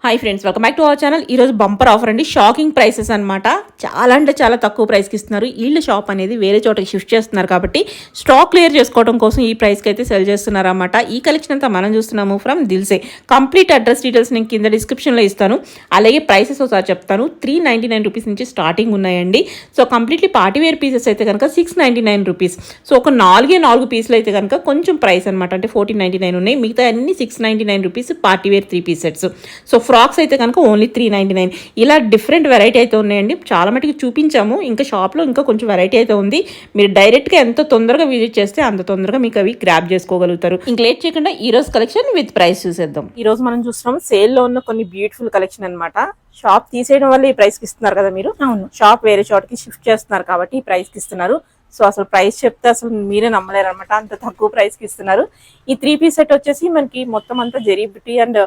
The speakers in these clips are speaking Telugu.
Hi friends, welcome back to our channel. ఈరోజు బంపర్ ఆఫర్ అండి. షాకింగ్ ప్రైసెస్ అనమాట. చాలా అంటే చాలా తక్కువ ప్రైస్కి ఇస్తున్నారు. వీళ్ళు షాప్ అనేది వేరే చోటకి షిఫ్ట్ చేస్తున్నారు కాబట్టి స్టాక్ క్లియర్ చేసుకోవడం కోసం ఈ ప్రైస్కి అయితే సెల్ చేస్తున్నారు అనమాట. ఈ కలెక్షన్ అంతా మనం చూస్తున్నాము ఫ్రమ్ దిల్సే. కంప్లీట్ అడ్రస్ డీటెయిల్స్ నేను కింద డిస్క్రిప్షన్లో ఇస్తాను. అలాగే ప్రైసెస్ ఒకసారి చెప్తాను. 399 రూపీస్ నుంచి స్టార్టింగ్ ఉన్నాయండి. సో కంప్లీట్లీ పార్టీవేర్ పీసెస్ అయితే కనుక 699 రూపీస్. సో ఒక 4 పీసులు అయితే కనుక కొంచెం ప్రైస్ అనమాట, అంటే 1499 ఉన్నాయి. మిగతా అన్ని 699 rupees party wear 3 piece sets. So frocks అయితే కనుక ఓన్లీ 399. ఇలా డిఫరెంట్ వెరైటీ అయితే ఉన్నాయండి. చాలా మటుకు చూపించాము, ఇంకా షాప్లో ఇంకా కొంచెం వెరైటీ అయితే ఉంది. మీరు డైరెక్ట్గా ఎంత తొందరగా విజిట్ చేస్తే అంత తొందరగా మీకు అవి గ్రాప్ చేసుకోగలుగుతారు. ఇంక లేట్ చేయకుండా ఈ రోజు కలెక్షన్ విత్ ప్రైస్ చూసేద్దాం. ఈ రోజు మనం చూస్తున్నాం సేల్లో ఉన్న కొన్ని బ్యూటిఫుల్ కలెక్షన్ అనమాట. షాప్ తీసేయడం వల్ల ఈ ప్రైస్కి ఇస్తున్నారు కదా మీరు. అవును, షాప్ వేరే చోటకి షిఫ్ట్ చేస్తున్నారు కాబట్టి ఈ ప్రైస్కి ఇస్తున్నారు. సో అసలు ప్రైస్ చెప్తే అసలు మీరే నమ్మలేరు అనమాట, అంత తక్కువ ప్రైస్కి ఇస్తున్నారు. ఈ 3 పీస్ సెట్ వచ్చేసి మనకి మొత్తం అంతా జరీబిటీ అండ్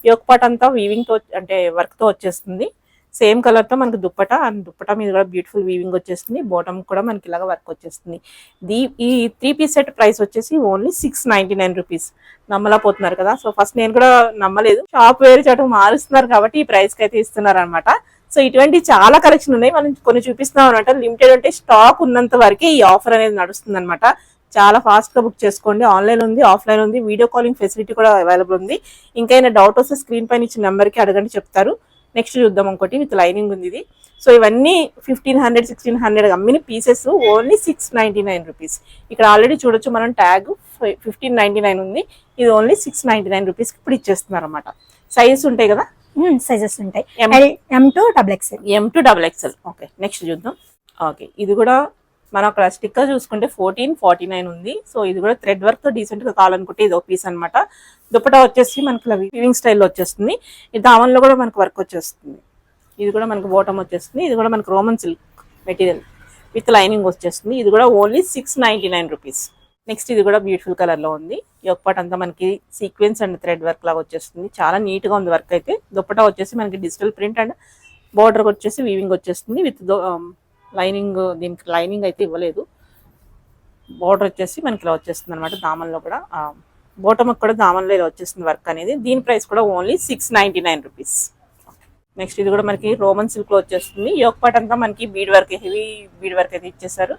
యోక్ పార్ట్ అంతా వీవింగ్ తో అంటే వర్క్ తో వచ్చేస్తుంది. సేమ్ కలర్ తో మనకి దుప్పట, అండ్ దుప్పట మీద కూడా బ్యూటిఫుల్ వీవింగ్ వచ్చేస్తుంది. బాటమ్ కూడా మనకి ఇలాగా వర్క్ వచ్చేస్తుంది. ఈ 3 పీస్ సెట్ ప్రైస్ వచ్చేసి ఓన్లీ 699 రూపీస్. నమ్మలేకపోతున్నారు కదా. సో ఫస్ట్ నేను కూడా నమ్మలేదు. షాప్ వేరే చోట మారుస్తున్నారు కాబట్టి ఈ ప్రైస్ కి అయితే ఇస్తున్నారు అనమాట. సో ఇటువంటి చాలా కలెక్షన్ ఉన్నాయి, మనం కొన్ని చూపిస్తున్నాం అనమాట. లిమిటెడ్ అంటే స్టాక్ ఉన్నంత వరకే ఈ ఆఫర్ అనేది నడుస్తుంది అనమాట. చాలా ఫాస్ట్ గా బుక్ చేసుకోండి. ఆన్లైన్ ఉంది, ఆఫ్లైన్ ఉంది, వీడియో కాలింగ్ ఫెసిలిటీ కూడా అవైలబుల్ ఉంది. ఇంకైనా డౌట్ వస్తే స్క్రీన్ పైన ఇచ్చిన నెంబర్కి అడగండి, చెప్తారు. నెక్స్ట్ చూద్దాం ఇంకోటి విత్ లైనింగ్ ఉంది ఇది. సో ఇవన్నీ 1500 1600 అమ్మిన పీసెస్ ఓన్లీ 699 రూపీస్. ఇక్కడ ఆల్రెడీ చూడొచ్చు మనం ట్యాగ్ 1599 ఉంది. ఇది ఓన్లీ 699 రూపీస్ ఇప్పుడు ఇచ్చేస్తున్నారు అనమాట. సైజెస్ ఉంటాయి కదా, సైజెస్ ఉంటాయి. M to double XL. Okay, next చూద్దాం. ఓకే, ఇది కూడా మనం అక్కడ స్టిక్కర్ చూసుకుంటే 1449 ఉంది. సో ఇది కూడా థ్రెడ్ వర్క్ తో డీసెంట్ గా కావాలనుకుంటే ఇది ఒక పీస్ అనమాట. దుపట్టా వచ్చేసి మనకి వీవింగ్ స్టైల్లో వచ్చేస్తుంది. ఈ దామన్లో కూడా మనకి వర్క్ వచ్చేస్తుంది. ఇది కూడా మనకి బాటమ్ వచ్చేస్తుంది. ఇది కూడా మనకి Roman silk material with lining వచ్చేస్తుంది. ఇది కూడా ఓన్లీ 699 రూపీస్. నెక్స్ట్ ఇది కూడా బ్యూటిఫుల్ కలర్ లో ఉంది. యోక్ పార్ట్ అంతా మనకి సీక్వెన్స్ అండ్ థ్రెడ్ వర్క్ లాగా వచ్చేస్తుంది. చాలా నీట్ గా ఉంది వర్క్ అయితే. దుపట్టా వచ్చేసి మనకి డిజిటల్ ప్రింట్ అండ్ బోర్డర్ వచ్చేసి వీవింగ్ వచ్చేస్తుంది విత్ లైనింగ్. దీనికి లైనింగ్ అయితే ఇవ్వలేదు. బోర్డర్ వచ్చేసి మనకి ఇలా వచ్చేస్తుంది అనమాట. దామన్లో కూడా బోటమ్ కూడా దామన్లో ఇలా వచ్చేస్తుంది వర్క్ అనేది. దీని ప్రైస్ కూడా ఓన్లీ 699 రూపీస్. నెక్స్ట్ ఇది కూడా మనకి రోమన్ సిల్క్ లో వచ్చేస్తుంది. యోక్ పార్ట్ అంతా మనకి bead work, heavy bead work అయితే ఇచ్చేసారు.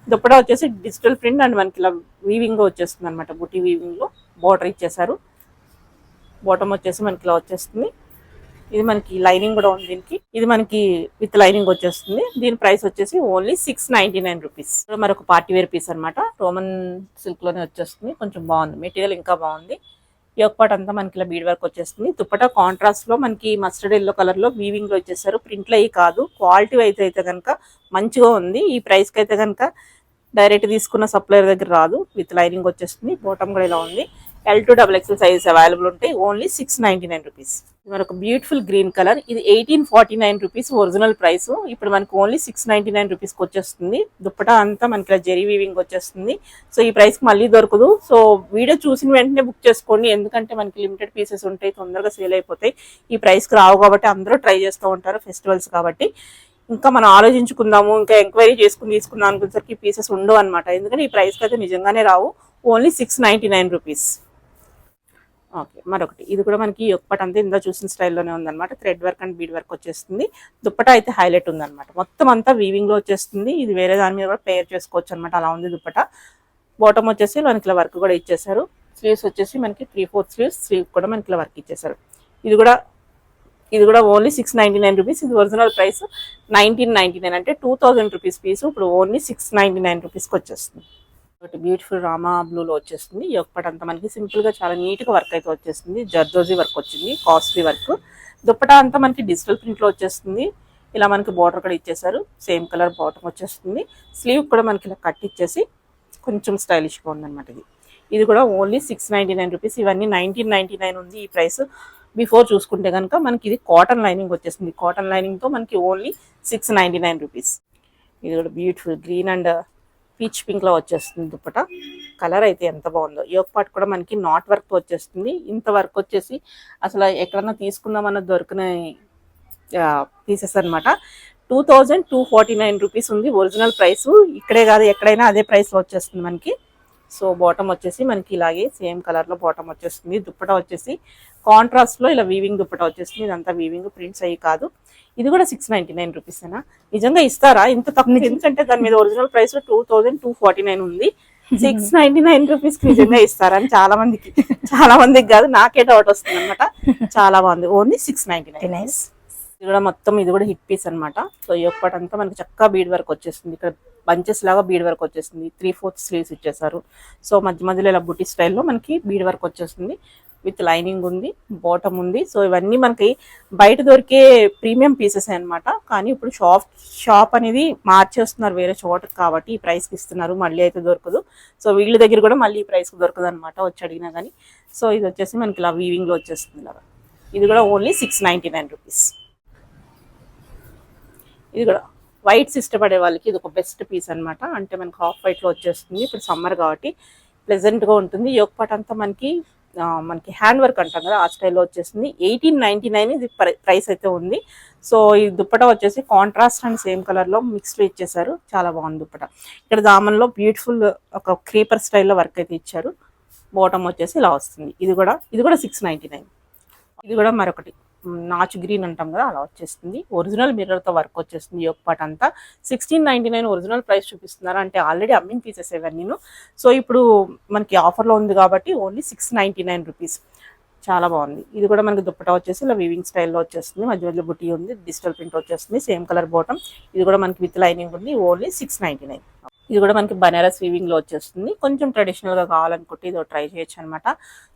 దుప్పటా వచ్చేసి డిజిటల్ ప్రింట్ అండ్ మనకి ఇలా వీవింగ్ వచ్చేస్తుంది అనమాట. బుటీ వీవింగ్ లో బోర్డర్ ఇచ్చేసారు. బాటమ్ వచ్చేసి మనకి ఇలా వచ్చేస్తుంది. ఇది మనకి లైనింగ్ కూడా ఉంది దీనికి. ఇది మనకి విత్ లైనింగ్ వచ్చేస్తుంది. దీని ప్రైస్ వచ్చేసి ఓన్లీ 699 రూపీస్. మరొక పార్టీ వేర్ పీస్ అనమాట. రోమన్ సిల్క్ లోనే వచ్చేస్తుంది. కొంచెం బాగుంది మెటీరియల్, ఇంకా బాగుంది. యోక్ పార్ట్ అంతా మనకి ఇలా బీడ్ వర్క్ వచ్చేస్తుంది. దుపట్టా కాంట్రాస్ట్ లో మనకి మస్టర్డ్ ఎల్లో కలర్ లో వీవింగ్ లో వచ్చేసారు. ప్రింట్లు అయ్యి కాదు, క్వాలిటీ అయితే కనుక మంచిగా ఉంది. ఈ ప్రైస్ కి అయితే కనుక డైరెక్ట్ తీసుకున్న సప్లయర్ దగ్గర రాదు. విత్ లైనింగ్ వచ్చేస్తుంది. బాటమ్ కూడా ఇలా ఉంది. L to double XL sizes available ఉంటాయి. Only 699 rupees. మరొక బ్యూటిఫుల్ గ్రీన్ కలర్. ఇది 1849 రూపీస్ ఒరిజినల్ ప్రైస్. ఇప్పుడు మనకి ఓన్లీ 699 రూపీస్కి వచ్చేస్తుంది. దుప్పటా అంతా మనకి ఇలా జెరీ వీవింగ్ వచ్చేస్తుంది. సో ఈ ప్రైస్కి మళ్ళీ దొరకదు. సో వీడియో చూసిన వెంటనే బుక్ చేసుకోండి, ఎందుకంటే మనకి లిమిటెడ్ పీసెస్ ఉంటాయి, తొందరగా సేల్ అయిపోతాయి. ఈ ప్రైస్కి రావు కాబట్టి అందరూ ట్రై చేస్తూ ఉంటారు ఫెస్టివల్స్ కాబట్టి. ఇంకా మనం ఆలోచించుకుందాము, ఇంకా ఎంక్వైరీ చేసుకుని తీసుకుందాం అనుకునేసరికి పీసెస్ ఉండవు అనమాట. ఎందుకంటే ఈ ప్రైస్కి అయితే నిజంగానే రావు. Only 699 rupees. ఓకే, మరొకటి ఇది కూడా మనకి యోక్ పార్ట్ అంతా ఇందా చూసిన స్టైల్లోనే ఉందన్నమాట. Thread work and bead work వచ్చేస్తుంది. దుప్పటా అయితే హైలైట్ ఉందన్నమాట. మొత్తం అంతా వీవింగ్ లో వచ్చేస్తుంది. ఇది వేరే దాని మీద కూడా పేర్ చేసుకోవచ్చు అనమాట. అలా ఉంది దుప్పటా. బాటమ్ వచ్చేసి మనకి ఇలా వర్క్ కూడా ఇచ్చేసారు. స్లీవ్స్ వచ్చేసి మనకి 3/4 స్లీవ్స్. స్లీవ్ కూడా మనకి ఇలా వర్క్ ఇచ్చేసారు. ఇది కూడా ఓన్లీ 699 రూపీస్. ఇది ఒరిజినల్ ప్రైస్ 1999, అంటే 2000 రూపీస్ పీస్. ఇప్పుడు ఓన్లీ 699 రూపీస్కి వచ్చేస్తుంది. ఒకటి బ్యూటిఫుల్ రామా బ్లూలో వచ్చేస్తుంది. యోక్ పార్ట్ అంతా మనకి సింపుల్ గా చాలా నీట్ గా వర్క్ అయితే వచ్చేస్తుంది. జర్దోజీ వర్క్ వచ్చింది, కాస్ట్లీ వర్క్. దుప్పటా అంతా మనకి డిజిటల్ ప్రింట్ లో వచ్చేస్తుంది. ఇలా మనకి బార్డర్ కూడా ఇచ్చేసారు. సేమ్ కలర్ బాటమ్ వచ్చేస్తుంది. స్లీవ్ కూడా మనకి ఇలా కట్ ఇచ్చేసి కొంచెం స్టైలిష్ గా ఉందన్నమాట. ఇది కూడా ఓన్లీ 699 రూపీస్. ఇవన్నీ 1999 ఉంది ఈ ప్రైస్. బిఫోర్ చూసుకుంటే కనుక మనకి ఇది కాటన్ లైనింగ్ వచ్చేస్తుంది. కాటన్ లైనింగ్ తో మనకి ఓన్లీ 699 రూపీస్. ఇది కూడా beautiful green and peach pink లో వచ్చేస్తుంది దుప్పట. కలర్ అయితే ఎంత బాగుందో. యోక్ పార్ట్ కూడా మనకి నాట్ వర్క్ వచ్చేస్తుంది. ఇంత వర్క్ వచ్చేసి అసలు ఎక్కడన్నా తీసుకుందామన్న దొరికిన పీసెస్ అనమాట. 2249 రూపీస్ ఉంది ఒరిజినల్ ప్రైస్. ఇక్కడే కాదు ఎక్కడైనా అదే ప్రైస్ లో వచ్చేస్తుంది మనకి. సో బాటమ్ వచ్చేసి మనకి ఇలాగే సేమ్ కలర్ లో బాటమ్ వచ్చేస్తుంది. దుప్పటా వచ్చేసి కాంట్రాస్ట్ లో ఇలా వీవింగ్ దుప్పటా వచ్చేస్తుంది. ఇదంతా వీవింగ్, ప్రింట్స్ అయ్యి కాదు. ఇది కూడా 699 రూపీస్ ఏనా? నిజంగా ఇస్తారా ఇంత తక్కువ? ఎందుకంటే దాని మీద ఒరిజినల్ ప్రైస్ 2249 ఉంది. 699 రూపీస్ కి నిజంగా ఇస్తారా అని చాలా మందికి కాదు, నాకే డౌట్ వస్తుంది అనమాట. చాలా బాగుంది. ఓన్లీ 699. ఇది కూడా మొత్తం ఇది కూడా హిట్ పీస్ అనమాట. సో ఈ ఒక్కటి అంతా మనకి చక్కగా బీడ్ వర్క్ వచ్చేస్తుంది. ఇక్కడ బంచెస్ లాగా బీడ్ వర్క్ వచ్చేస్తుంది. 3/4 స్లీవ్స్ ఇచ్చేసారు. సో మధ్యలో ఇలా బుట్టి స్టైల్లో మనకి బీడ్ వర్క్ వచ్చేస్తుంది. విత్ లైనింగ్ ఉంది, బాటమ్ ఉంది. సో ఇవన్నీ మనకి బయట దొరికే ప్రీమియం పీసెస్ అనమాట. కానీ ఇప్పుడు షాప్ అనేది మార్చేస్తున్నారు వేరే చోటకి, కాబట్టి ఈ ప్రైస్కి ఇస్తున్నారు. మళ్ళీ అయితే దొరకదు. సో వీళ్ళ దగ్గర కూడా మళ్ళీ ఈ ప్రైస్కి దొరకదు అనమాట వచ్చి అడిగినా కానీ. సో ఇది వచ్చేసి మనకి ఇలా వీవింగ్లో వచ్చేస్తుంది. ఇలా ఇది కూడా ఓన్లీ 699 రూపీస్. ఇది కూడా వైట్స్ ఇష్టపడే వాళ్ళకి ఇది ఒక బెస్ట్ పీస్ అనమాట. అంటే మనకి హాఫ్ వైట్లో వచ్చేస్తుంది. ఇప్పుడు సమ్మర్ కాబట్టి ప్లెజెంట్గా ఉంటుంది. యోగ్ పార్ట్ అంతా మనకి హ్యాండ్ వర్క్ అంటాం కదా, ఆ స్టైల్లో వచ్చేస్తుంది. 1899 ఇది ప్రైస్ అయితే ఉంది. సో ఈ దుప్పటా వచ్చేసి కాంట్రాస్ట్ అండ్ సేమ్ కలర్లో మిక్స్లో ఇచ్చేసారు. చాలా బాగుంది దుప్పటా. ఇక్కడ దామన్లో బ్యూటిఫుల్ ఒక క్రీపర్ స్టైల్లో వర్క్ అయితే ఇచ్చారు. బాటమ్ వచ్చేసి ఇలా వస్తుంది. ఇది కూడా 699. ఇది కూడా మరొకటి నాచు గ్రీన్ అంటాం కదా, అలా వచ్చేస్తుంది. ఒరిజినల్ మిర్రర్తో వర్క్ వచ్చేస్తుంది. యోగ్ పార్ట్ అంతా 1699 ఒరిజినల్ ప్రైస్ చూపిస్తున్నారు. అంటే ఆల్రెడీ అమ్మిన పీసెస్ ఇవన్నీ. సో ఇప్పుడు మనకి ఆఫర్లో ఉంది కాబట్టి ఓన్లీ 699 రూపీస్. చాలా బాగుంది. ఇది కూడా మనకి దుప్పటా వచ్చేసి ఇలా వీవింగ్ స్టైల్లో వచ్చేస్తుంది. మధ్యలో బుట్టి ఉంది, డిజిటల్ ప్రింట్ వచ్చేస్తుంది. Same colour bottom. ఇది కూడా మనకి విత్ లైనింగ్ ఉంది. ఓన్లీ 699. ఇది కూడా మనకి బనారస్ వీవింగ్ లో వచ్చేస్తుంది. కొంచెం ట్రెడిషనల్ గా కావాలనుకుంటే ఇది ట్రై చేయొచ్చు అనమాట.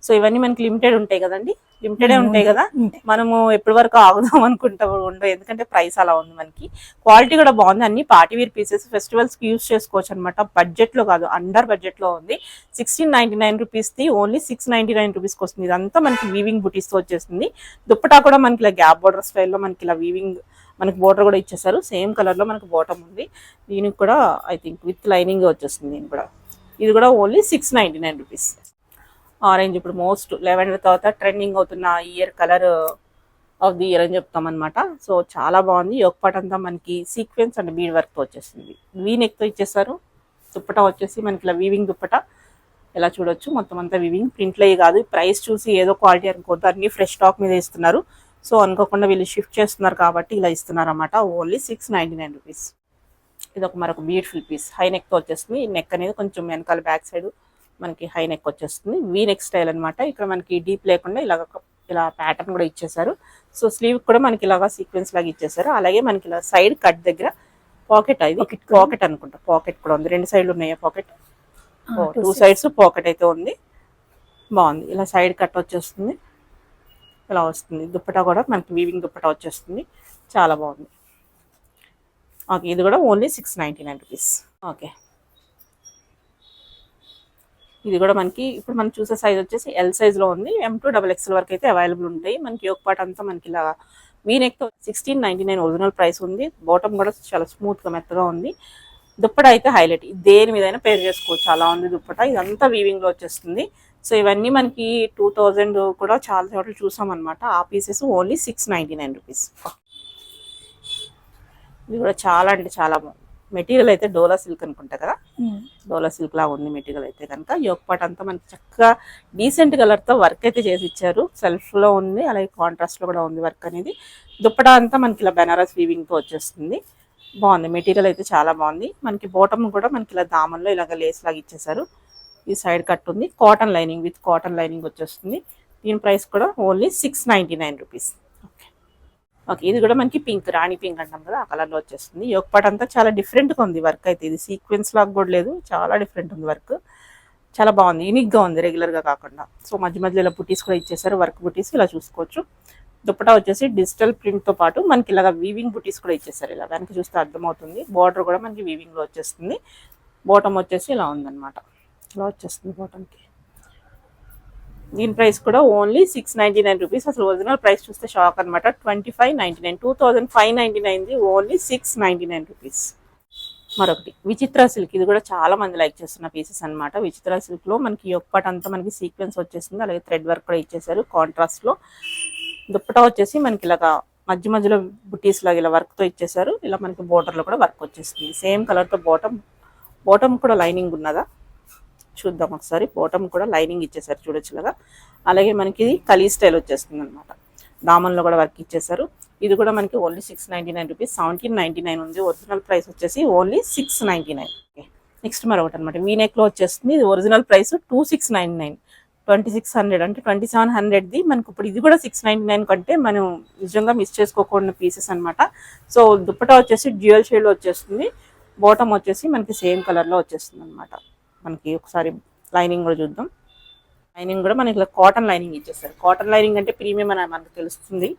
సో ఇవన్నీ మనకి లిమిటెడ్ ఉంటాయి కదండి, లిమిటెడే ఉంటాయి కదా. మనము ఎప్పటి వరకు ఆగుదాం అనుకుంటా ఉండవు, ఎందుకంటే ప్రైస్ అలా ఉంది. మనకి క్వాలిటీ కూడా బాగుంది. అన్ని పార్టీ వేర్ పీసెస్, ఫెస్టివల్స్ కి యూజ్ చేసుకోవచ్చు అనమాట. బడ్జెట్ లో కాదు, అండర్ బడ్జెట్ లో ఉంది. 1699 రూపీస్ ది ఓన్లీ 699 రూపీస్కి వస్తుంది. ఇదంతా మనకి వీవింగ్ బుటీస్ తో వచ్చేస్తుంది. దుప్పటా కూడా మనకి ఇలా గ్యాప్ బోర్డర్ స్టైల్లో మనకి ఇలా వీవింగ్, మనకి బోర్డర్ కూడా ఇచ్చేసారు. సేమ్ కలర్ లో మనకి బాటమ్ ఉంది. దీనికి కూడా ఐ థింక్ విత్ లైనింగ్ వచ్చేస్తుంది. దీనికి కూడా ఇది కూడా ఓన్లీ 699 రూపీస్. ఆరెంజ్ ఇప్పుడు మోస్ట్ లెవెండర్ తర్వాత ట్రెండింగ్ అవుతున్న year colour of the year అని చెప్తాం అనమాట. సో చాలా బాగుంది. యోగ్ పార్ట్ అంతా మనకి సీక్వెన్స్ అండ్ బీడ్ వర్క్ తో వచ్చేస్తుంది. వీ నెక్ తో ఇచ్చేసారు. దుప్పటా వచ్చేసి మనకి ఇలా వీవింగ్ దుప్పటా ఎలా చూడొచ్చు. మొత్తం అంతా వీవింగ్, ప్రింట్లో కాదు. ప్రైస్ చూసి ఏదో క్వాలిటీ అనుకోవద్దు, అన్ని ఫ్రెష్ స్టాక్ మీద ఇస్తున్నారు. సో అనుకోకుండా వీళ్ళు షిఫ్ట్ చేస్తున్నారు కాబట్టి ఇలా ఇస్తున్నారు అన్నమాట. Only 699 rupees. ఇది ఒక మరొక బ్యూటిఫుల్ పీస్. హై నెక్ తో వచ్చేస్తుంది. ఈ నెక్ అనేది కొంచెం వెనకాల బ్యాక్ సైడ్ మనకి హై నెక్ వచ్చేస్తుంది. వీ నెక్ స్టైల్ అనమాట. ఇక్కడ మనకి డీప్ లేకుండా ఇలా ప్యాటర్న్ కూడా ఇచ్చేసారు. సో స్లీవ్ కూడా మనకి ఇలాగా సీక్వెన్స్ లాగా ఇచ్చేసారు. అలాగే మనకి ఇలా సైడ్ కట్ దగ్గర పాకెట్, ఇది పాకెట్ అనుకుంటా, పాకెట్ కూడా ఉంది. 2 సైడ్లు ఉన్నాయా పాకెట్? 2 సైడ్స్ పాకెట్ అయితే ఉంది. బాగుంది. ఇలా సైడ్ కట్ వచ్చేస్తుంది, ఇలా వస్తుంది. దుప్పటా కూడా మనకి వీవింగ్ దుప్పటా వచ్చేస్తుంది. చాలా బాగుంది. ఓకే, ఇది కూడా ఓన్లీ 699 రూపీస్. ఓకే, ఇది కూడా మనకి ఇప్పుడు మనం చూసే సైజ్ వచ్చేసి ఎల్ సైజ్లో ఉంది. M2 XXL వరకు అయితే అవైలబుల్ ఉంటాయి. మనకి యోగ్ పార్ట్ అంతా మనకి ఇలా వీనెక్తో 1699 ఒరిజినల్ ప్రైస్ ఉంది. బాటమ్ కూడా చాలా స్మూత్గా మెత్తగా ఉంది. దుప్పటా అయితే హైలైట్, దేని మీదైనా పేర్ చేసుకోవచ్చు, అలా ఉంది దుప్పటా. ఇదంతా వీవింగ్లో వచ్చేస్తుంది. సో ఇవన్నీ మనకి 2000 కూడా చాలా చోట్ల చూసాం అనమాట. ఆ పీసెస్ ఓన్లీ 699 రూపీస్. ఇది కూడా చాలా అంటే చాలా బాగుంది. మెటీరియల్ అయితే డోలా సిల్క్ అనుకుంటా కదా, డోలా సిల్క్ లా ఉంది మెటీరియల్ అయితే కనుక. యోగ్ పార్ట్ అంతా మనకి చక్కగా డీసెంట్ కలర్తో వర్క్ అయితే చేసి ఇచ్చారు. సెల్ఫ్లో ఉంది, అలాగే కాంట్రాస్ట్లో కూడా ఉంది వర్క్ అనేది. దుప్పటా అంతా మనకి ఇలా బెనారస్ వీవింగ్తో వచ్చేస్తుంది. బాగుంది, మెటీరియల్ అయితే చాలా బాగుంది. మనకి బాటమ్ కూడా మనకి ఇలా దామన్లో ఇలాగ లేస్ లాగా ఇచ్చేసారు. ఈ సైడ్ కట్ ఉంది, cotton lining with cotton lining వచ్చేస్తుంది. దీని ప్రైస్ కూడా ఓన్లీ 699 రూపీస్. ఓకే, ఇది కూడా మనకి పింక్, రాణి పింక్ అంటాం కదా, ఆ కలర్లో వచ్చేస్తుంది. యోగ్ పార్ట్ అంతా చాలా డిఫరెంట్గా ఉంది వర్క్ అయితే. ఇది సీక్వెన్స్ లాగా కూడా లేదు, చాలా డిఫరెంట్ ఉంది వర్క్. చాలా బాగుంది, యూనిక్గా ఉంది, రెగ్యులర్గా కాకుండా. సో మధ్యలో ఇలా బుటీస్ కూడా ఇచ్చేసారు, వర్క్ బుటీస్ ఇలా చూసుకోవచ్చు. దుప్పటా వచ్చేసి డిజిటల్ ప్రింట్తో పాటు మనకి ఇలాగ వీవింగ్ బుటీస్ కూడా ఇచ్చేసారు. ఇలా వెనక చూస్తే అర్థమవుతుంది. బార్డర్ కూడా మనకి వీవింగ్లో వచ్చేస్తుంది. బాటమ్ వచ్చేసి ఇలా ఉందన్నమాట, ఇలా వచ్చేస్తుంది బాటమ్కి. దీని ప్రైస్ కూడా ఓన్లీ 699 రూపీస్. అసలు ఒరిజినల్ ప్రైస్ చూస్తే షాక్ అనమాట. 2599, 2599 ఓన్లీ 699 రూపీస్. మరొకటి విచిత్ర సిల్క్, ఇది కూడా చాలా మంది లైక్ చేస్తున్న పీసెస్ అనమాట. విచిత్ర సిల్క్ లో మనకి యోగ్ పార్ట్ అంతా మనకి సీక్వెన్స్ వచ్చేసింది, అలాగే థ్రెడ్ వర్క్ కూడా ఇచ్చేసారు కాంట్రాస్ట్ లో. దుప్పటా వచ్చేసి మనకి ఇలాగా మధ్యలో బుటీస్ లాగా ఇలా వర్క్ తో ఇచ్చేసారు. ఇలా మనకి బోర్డర్ లో కూడా వర్క్ వచ్చేస్తుంది. సేమ్ కలర్ తో బాటమ్ కూడా లైనింగ్ ఉన్నదా, చూద్దాం ఒకసారి. బాటమ్ కూడా లైనింగ్ ఇచ్చేసారు చూడొచ్చులాగా. అలాగే మనకి ఇది కలీ స్టైల్ వచ్చేస్తుంది అనమాట. దామన్లో కూడా వర్క్ ఇచ్చేసారు. ఇది కూడా మనకి ఓన్లీ 699 రూపీస్, 1799 ఉంది. ఒరిజినల్ ప్రైస్ వచ్చేసి ఓన్లీ 699. ఓకే, నెక్స్ట్ మరొకటి అనమాట. వీనెక్లో వచ్చేస్తుంది. ఇది ఒరిజినల్ ప్రైస్ 2699, 2600 అంటే 2700ది మనకు ఇప్పుడు ఇది కూడా 699 కంటే మనం నిజంగా మిస్ చేసుకోకుండా పీసెస్ అనమాట. సో దుప్పటా వచ్చేసి డ్యూయల్ షేడ్లో వచ్చేస్తుంది. బాటమ్ వచ్చేసి మనకి సేమ్ కలర్లో వచ్చేస్తుంది అనమాట. మనకి ఒకసారి లైనింగ్ కూడా చూద్దాం. లైనింగ్ కూడా మనకి ఇలా కాటన్ లైనింగ్ ఇచ్చేస్తారు. కాటన్ లైనింగ్ అంటే ప్రీమియం అని మనకు తెలుస్తుంది.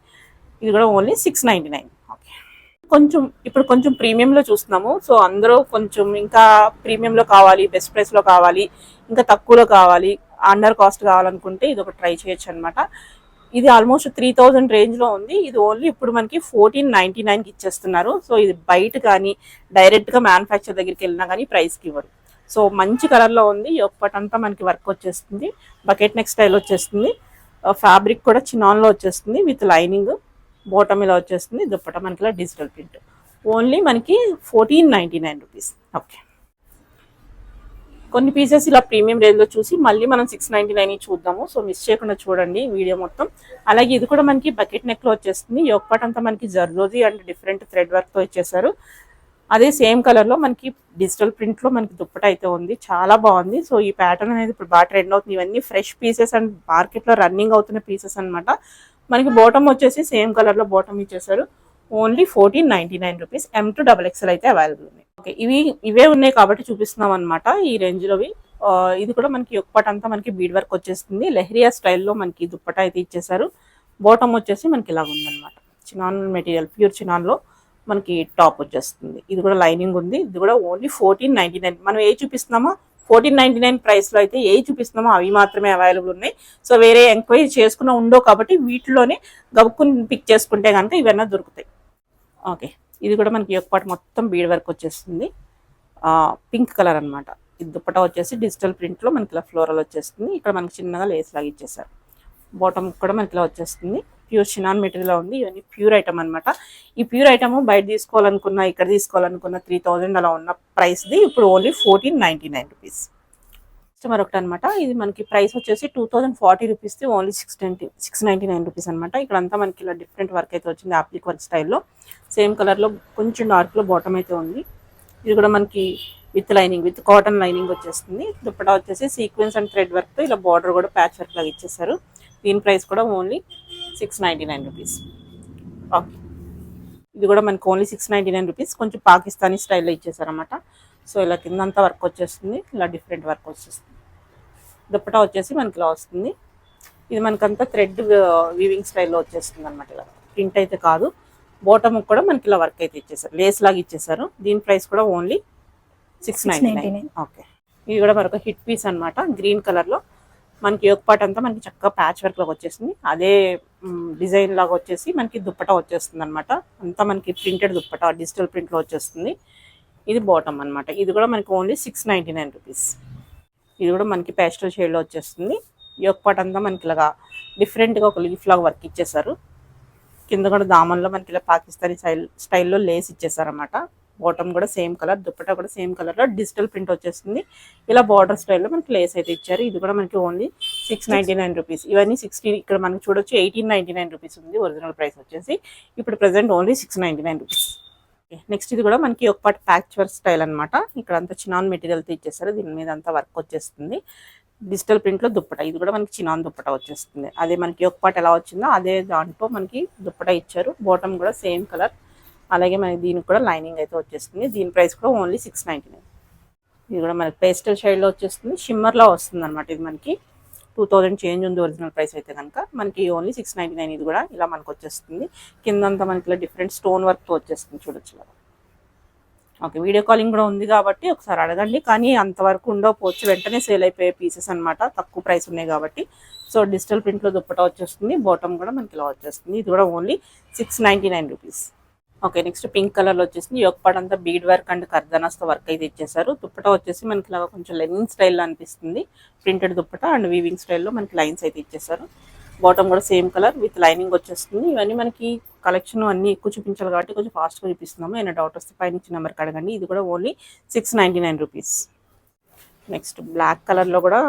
ఇది కూడా ఓన్లీ 699. ఓకే, ఇప్పుడు కొంచెం ప్రీమియంలో చూస్తున్నాము. సో అందరూ కొంచెం ఇంకా ప్రీమియంలో కావాలి, బెస్ట్ ప్రైస్లో కావాలి, ఇంకా తక్కువలో కావాలి, అండర్ కాస్ట్ కావాలనుకుంటే ఇది ఒక ట్రై చేయొచ్చు అనమాట. ఇది ఆల్మోస్ట్ 3000 రేంజ్లో ఉంది. ఇది ఓన్లీ ఇప్పుడు మనకి 1499కి ఇచ్చేస్తున్నారు. సో ఇది బయట కానీ డైరెక్ట్గా మ్యానుఫ్యాక్చర్ దగ్గరికి వెళ్ళినా కానీ ప్రైస్కి ఇవ్వరు. సో మంచి కలర్లో ఉంది. ఒక్కటంతా మనకి వర్క్ వచ్చేస్తుంది. బకెట్ నెక్ స్టైల్ వచ్చేస్తుంది. ఫ్యాబ్రిక్ కూడా చినాన్లో వచ్చేస్తుంది విత్ లైనింగ్. బాటమ్ ఇలా వచ్చేస్తుంది. దుప్పట మనకి ఇలా డిజిటల్ ప్రింట్. ఓన్లీ మనకి 1499 రూపీస్. ఓకే, కొన్ని పీసెస్ ఇలా ప్రీమియం రేంజ్లో చూసి మళ్ళీ మనం 699 చూద్దాము. సో మిస్ చేయకుండా చూడండి వీడియో మొత్తం. అలాగే ఇది కూడా మనకి బకెట్ నెక్లో వచ్చేస్తుంది. యోగపాట్ అంతా మనకి జర్దోజీ అండ్ డిఫరెంట్ థ్రెడ్ వర్క్తో ఇచ్చేసారు. అదే సేమ్ కలర్లో మనకి డిజిటల్ ప్రింట్లో మనకి దుప్పట అయితే ఉంది. చాలా బాగుంది. సో ఈ ప్యాటర్న్ అనేది ఇప్పుడు బాగా ట్రెండ్ అవుతుంది. ఇవన్నీ ఫ్రెష్ పీసెస్ అండ్ మార్కెట్లో రన్నింగ్ అవుతున్న పీసెస్ అనమాట. మనకి బాటమ్ వచ్చేసి సేమ్ కలర్లో బాటమ్ ఇచ్చేసారు. Only 1499 rupees. M2XXL అయితే అవైలబుల్ ఉన్నాయి. ఓకే, ఇవే ఉన్నాయి కాబట్టి చూపిస్తున్నాం అనమాట ఈ రేంజ్లోవి. ఇది కూడా మనకి యోగపాట్ అంతా మనకి బీడ్ వర్క్ వచ్చేస్తుంది. లెహరియా స్టైల్లో మనకి దుప్పట అయితే ఇచ్చేసారు. బాటమ్ వచ్చేసి మనకి ఇలాగ ఉందన్నమాట. చినాన్ మెటీరియల్, ప్యూర్ చినాన్లో మనకి టాప్ వచ్చేస్తుంది. ఇది కూడా లైనింగ్ ఉంది. ఇది కూడా ఓన్లీ 1499. మనం ఏ చూపిస్తున్నామో 1499 ప్రైస్లో అయితే ఏ చూపిస్తున్నామో అవి మాత్రమే అవైలబుల్ ఉన్నాయి. సో వేరే ఎంక్వైరీ చేసుకున్న ఉండో కాబట్టి వీటిలోనే గబుక్కుని పిక్ చేసుకుంటే కనుక ఇవన్నీ దొరుకుతాయి. ఓకే, ఇది కూడా మనకి యోగపాట్ మొత్తం బీడ్ వర్క్ వచ్చేస్తుంది. పింక్ కలర్ అనమాట. ఇది దుప్పటా వచ్చేసి డిజిటల్ ప్రింట్లో మనకి ఇలా ఫ్లోరల్ వచ్చేస్తుంది. ఇక్కడ మనకి చిన్నగా లేస్ లాగా ఇచ్చేసారు. బాటమ్ కూడా మనకి ఇలా వచ్చేస్తుంది. ప్యూర్ చినాన్ మెటీరియల్ ఉంది. ఇవన్నీ ప్యూర్ ఐటమ్ అనమాట. ఈ ప్యూర్ ఐటమ్ బయట తీసుకోవాలనుకున్నా, ఇక్కడ తీసుకోవాలనుకున్న 3000 అలా ఉన్న ప్రైస్ది ఇప్పుడు ఓన్లీ 1499 రూపీస్. మరొకటి అనమాట. ఇది మనకి ప్రైస్ వచ్చేసి 2040 రూపీస్ది ఓన్లీ 699 రూపీస్ అనమాట. ఇక్కడ అంతా మనకి ఇలా డిఫరెంట్ వర్క్ అయితే వచ్చింది. అప్లిక్ వర్క్ స్టైల్లో సేమ్ కలర్లో కొంచెం డార్క్లో బాటమ్ అయితే ఉంది. ఇది కూడా మనకి with lining, with cotton lining వచ్చేస్తుంది. దుప్పటా వచ్చేసి సీక్వెన్స్ అండ్ థ్రెడ్ వర్క్తో ఇలా బార్డర్ కూడా ప్యాచ్ వర్క్ లాగా ఇచ్చేసారు. దీని ప్రైస్ కూడా ఓన్లీ 699 రూపీస్. ఓకే, ఇది కూడా మనకి ఓన్లీ 699 రూపీస్. కొంచెం పాకిస్తానీ స్టైల్లో ఇచ్చేసారన్నమాట. సో ఇలా కిందంతా వర్క్ వచ్చేస్తుంది. ఇలా డిఫరెంట్ వర్క్ వచ్చేస్తుంది. దుప్పటా వచ్చేసి మనకి ఇలా వస్తుంది. ఇది మనకంతా థ్రెడ్ వీవింగ్ స్టైల్లో వచ్చేస్తుంది అనమాట. ఇలా ప్రింట్ అయితే కాదు. బాటమ్ కూడా మనకి ఇలా వర్క్ అయితే ఇచ్చేసారు. లేస్ లాగా ఇచ్చేసారు. దీని ప్రైస్ కూడా ఓన్లీ 699. ఓకే, ఇది కూడా మరొక హిట్ పీస్ అనమాట. గ్రీన్ కలర్లో మనకి యోగపాట్ అంతా మనకి చక్కగా ప్యాచ్ వర్క్ లాగా వచ్చేసింది. అదే డిజైన్ లాగా వచ్చేసి మనకి దుప్పటా వచ్చేస్తుంది అనమాట. అంతా మనకి ప్రింటెడ్ దుప్పటా డిజిటల్ ప్రింట్లో వచ్చేస్తుంది. ఇది బాటమ్ అనమాట. ఇది కూడా మనకి ఓన్లీ 699 రూపీస్. ఇది కూడా మనకి పేస్టల్ షేడ్లో వచ్చేస్తుంది. యోగపాట్ అంతా మనకి ఇలాగా డిఫరెంట్గా ఒక లీఫ్ లాగా వర్క్ ఇచ్చేసారు. కింద కూడా దామన్లో మనకి ఇలా పాకిస్తానీ స్టైల్లో లేస్ ఇచ్చేసారన్నమాట. బాటమ్ కూడా సేమ్ కలర్, దుప్పటా కూడా సేమ్ కలర్లో డిజిటల్ ప్రింట్ వచ్చేస్తుంది. ఇలా బార్డర్ స్టైల్లో మనకి లేస్ అయితే ఇచ్చారు. ఇది కూడా మనకి ఓన్లీ 699 రూపీస్. ఇవన్నీ 60, ఇక్కడ మనకి చూడొచ్చు 1899 రూపీస్ ఉంది ఒరిజినల్ ప్రైస్ వచ్చేసి. ఇప్పుడు ప్రెసెంట్ ఓన్లీ 699 రూపీస్. నెక్స్ట్ ఇది కూడా మనకి ఒక పాటు ప్యాచ్ వర్క్ స్టైల్ అనమాట. ఇక్కడ అంతా చినాన్ మెటీరియల్తో ఇచ్చేసారు. దీని మీద అంతా వర్క్ వచ్చేస్తుంది. డిజిటల్ ప్రింట్లో దుప్పటా. ఇది కూడా మనకి చినాన్ దుప్పటా వచ్చేస్తుంది. అదే మనకి ఒక పాటు ఎలా వచ్చిందో అదే దాంట్లో మనకి దుప్పటా ఇచ్చారు. బాటమ్ కూడా సేమ్ కలర్. అలాగే మనకి దీనికి కూడా లైనింగ్ అయితే వచ్చేస్తుంది. దీని ప్రైస్ కూడా ఓన్లీ 699. ఇది కూడా మనకి పేస్టల్ షేడ్లో వచ్చేస్తుంది. షిమ్మర్లో వస్తుంది అనమాట. ఇది మనకి 2000 చేంజ్ ఉంది ఒరిజినల్ ప్రైస్ అయితే కనుక. మనకి ఓన్లీ 699. ఇది కూడా ఇలా మనకు వచ్చేస్తుంది. కిందంతా మనకి ఇలా డిఫరెంట్ స్టోన్ వర్క్తో వచ్చేస్తుంది చూడొచ్చు. ఓకే, వీడియో కాలింగ్ కూడా ఉంది కాబట్టి ఒకసారి అడగండి. కానీ అంతవరకు ఉండకపోవచ్చు, వెంటనే సేల్ అయిపోయే పీసెస్ అనమాట. తక్కువ ప్రైస్ ఉన్నాయి కాబట్టి. సో డిజిటల్ ప్రింట్లో దుప్పటా వచ్చేస్తుంది. బాటమ్ కూడా మనకి ఇలా వచ్చేస్తుంది. ఇది కూడా only 699 rupees. Okay, next pink కలర్లో వచ్చేసింది. యోగపాట్ అంతా బీడ్ వర్క్ అండ్ కర్దనాస్తో వర్క్ అయితే ఇచ్చేసారు. దుప్పటా వచ్చేసి మనకి ఇలా కొంచెం లెనిన్ స్టైల్లో అనిపిస్తుంది. ప్రింటెడ్ దుప్పటా అండ్ వీవింగ్ స్టైల్లో మనకి లైన్స్ అయితే ఇచ్చేసారు. బాటమ్ కూడా సేమ్ కలర్ విత్ లైనింగ్ వచ్చేస్తుంది. ఇవన్నీ మనకి కలెక్షన్ అన్నీ ఎక్కువ చూపించాలి కాబట్టి కొంచెం ఫాస్ట్గా చూపిస్తున్నాము. ఏమైనా డౌట్ వస్తే పైన ఇచ్చిన నెంబర్కి అడగండి. ఇది కూడా ఓన్లీ 699 రూపీస్. నెక్స్ట్ బ్లాక్ కలర్లో కూడా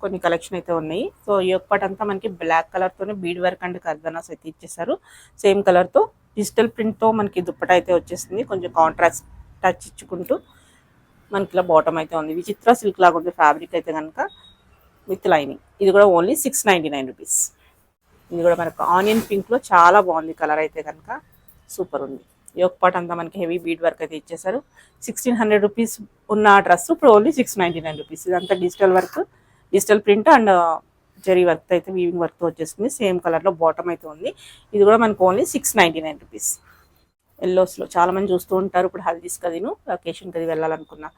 కొన్ని కలెక్షన్ అయితే ఉన్నాయి. సో ఈ ఒక్కటి అంతా మనకి బ్లాక్ కలర్తోనే బీడ్ వర్క్ అండ్ కర్దనాస్ అయితే ఇచ్చేసారు. సేమ్ కలర్తో డిజిటల్ ప్రింట్తో మనకి దుప్పట అయితే వచ్చేస్తుంది. కొంచెం కాంట్రాస్ట్ టచ్ ఇచ్చుకుంటూ మనకి ఇలా బాటమ్ అయితే ఉంది. విచిత్ర సిల్క్ లాగా ఉంది ఫ్యాబ్రిక్ అయితే కనుక విత్ లైనింగ్. ఇది కూడా ఓన్లీ 699 రూపీస్. ఇది కూడా మనకు ఆనియన్ పింక్లో చాలా బాగుంది కలర్ అయితే కనుక సూపర్ ఉంది. యోక్ పార్ట్ అంతా మనకి హెవీ బీడ్ వర్క్ అయితే ఇచ్చేసారు. 1600 రూపీస్ ఉన్న డ్రెస్ ఇప్పుడు ఓన్లీ 699 రూపీస్. ఇదంతా digital work, digital print and zari work అయితే వీవింగ్ వర్క్తో వచ్చేస్తుంది. సేమ్ కలర్లో బాటమ్ అయితే ఉంది. ఇది కూడా మనకు ఓన్లీ 699 రూపీస్. ఎల్లోస్లో చాలా మంది చూస్తూ ఉంటారు. ఇప్పుడు హల్దీస్ కదిను అకేషన్కి అది వెళ్ళాలనుకున్నా.